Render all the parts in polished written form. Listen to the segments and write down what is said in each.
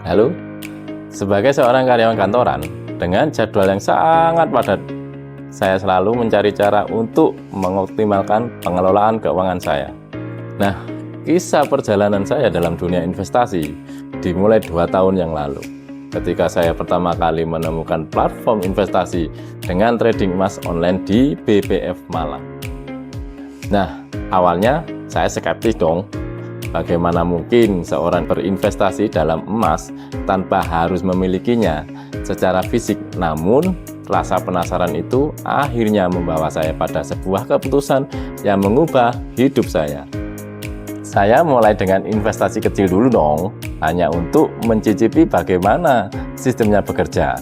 Halo, sebagai seorang karyawan kantoran dengan jadwal yang sangat padat, saya selalu mencari cara untuk mengoptimalkan pengelolaan keuangan saya. Nah, kisah perjalanan saya dalam dunia investasi dimulai 2 tahun yang lalu, ketika saya pertama kali menemukan platform investasi dengan trading emas online di BPF Malang. Nah, awalnya saya skeptis dong. Bagaimana mungkin seorang berinvestasi dalam emas tanpa harus memilikinya secara fisik? Namun, rasa penasaran itu akhirnya membawa saya pada sebuah keputusan yang mengubah hidup saya. Saya mulai dengan investasi kecil dulu dong, hanya untuk mencicipi bagaimana sistemnya bekerja.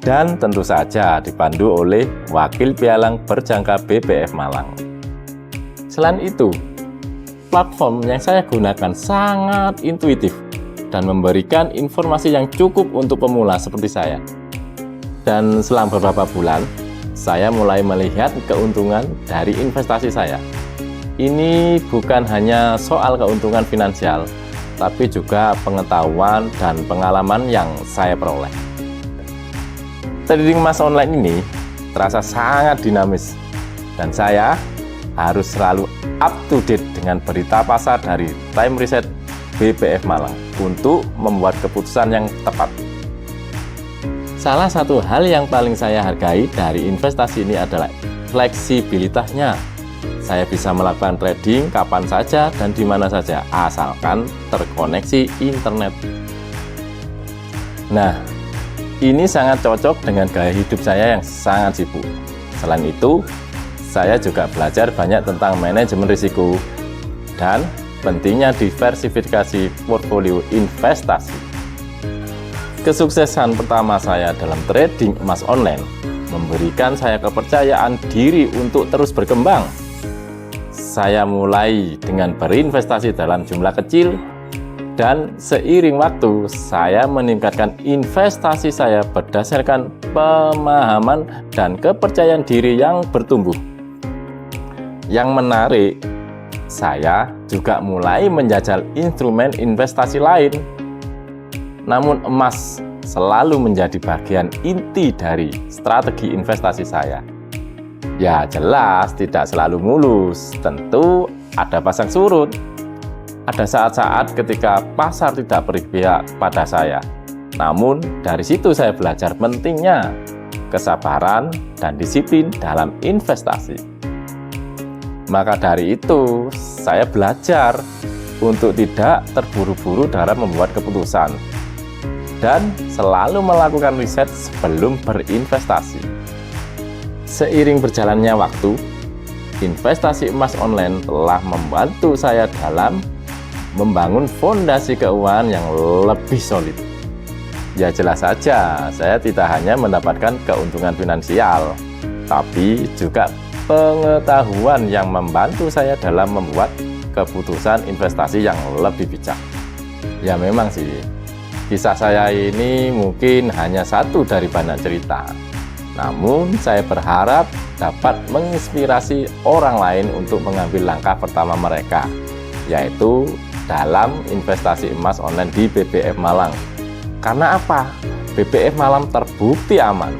Dan tentu saja dipandu oleh wakil pialang berjangka BPF Malang. Selain itu, platform yang saya gunakan sangat intuitif dan memberikan informasi yang cukup untuk pemula seperti saya. Dan selang beberapa bulan, saya mulai melihat keuntungan dari investasi saya. Ini bukan hanya soal keuntungan finansial, tapi juga pengetahuan dan pengalaman yang saya peroleh. Trading emas online ini terasa sangat dinamis, dan saya harus selalu up to date dengan berita pasar dari Time Reset BPF Malang untuk membuat keputusan yang tepat. Salah satu hal yang paling saya hargai dari investasi ini adalah fleksibilitasnya. Saya bisa melakukan trading kapan saja dan di mana saja, asalkan terkoneksi internet. Nah, ini sangat cocok dengan gaya hidup saya yang sangat sibuk. Selain itu, saya juga belajar banyak tentang manajemen risiko dan pentingnya diversifikasi portfolio investasi. Kesuksesan pertama saya dalam trading emas online memberikan saya kepercayaan diri untuk terus berkembang. Saya mulai dengan berinvestasi dalam jumlah kecil, dan seiring waktu saya meningkatkan investasi saya berdasarkan pemahaman dan kepercayaan diri yang bertumbuh. Yang menarik, saya juga mulai menjajal instrumen investasi lain. Namun emas selalu menjadi bagian inti dari strategi investasi saya. Ya jelas tidak selalu mulus, tentu ada pasang surut. Ada saat-saat ketika pasar tidak berpihak pada saya. Namun dari situ saya belajar pentingnya kesabaran dan disiplin dalam investasi. Maka dari itu, saya belajar untuk tidak terburu-buru dalam membuat keputusan dan selalu melakukan riset sebelum berinvestasi. Seiring berjalannya waktu, investasi emas online telah membantu saya dalam membangun fondasi keuangan yang lebih solid. Ya jelas saja, saya tidak hanya mendapatkan keuntungan finansial, tapi juga pengetahuan yang membantu saya dalam membuat keputusan investasi yang lebih bijak. Ya memang sih, kisah saya ini mungkin hanya satu dari banyak cerita. Namun saya berharap dapat menginspirasi orang lain untuk mengambil langkah pertama mereka, yaitu dalam investasi emas online di BPF Malang. Karena apa? BPF Malang terbukti aman,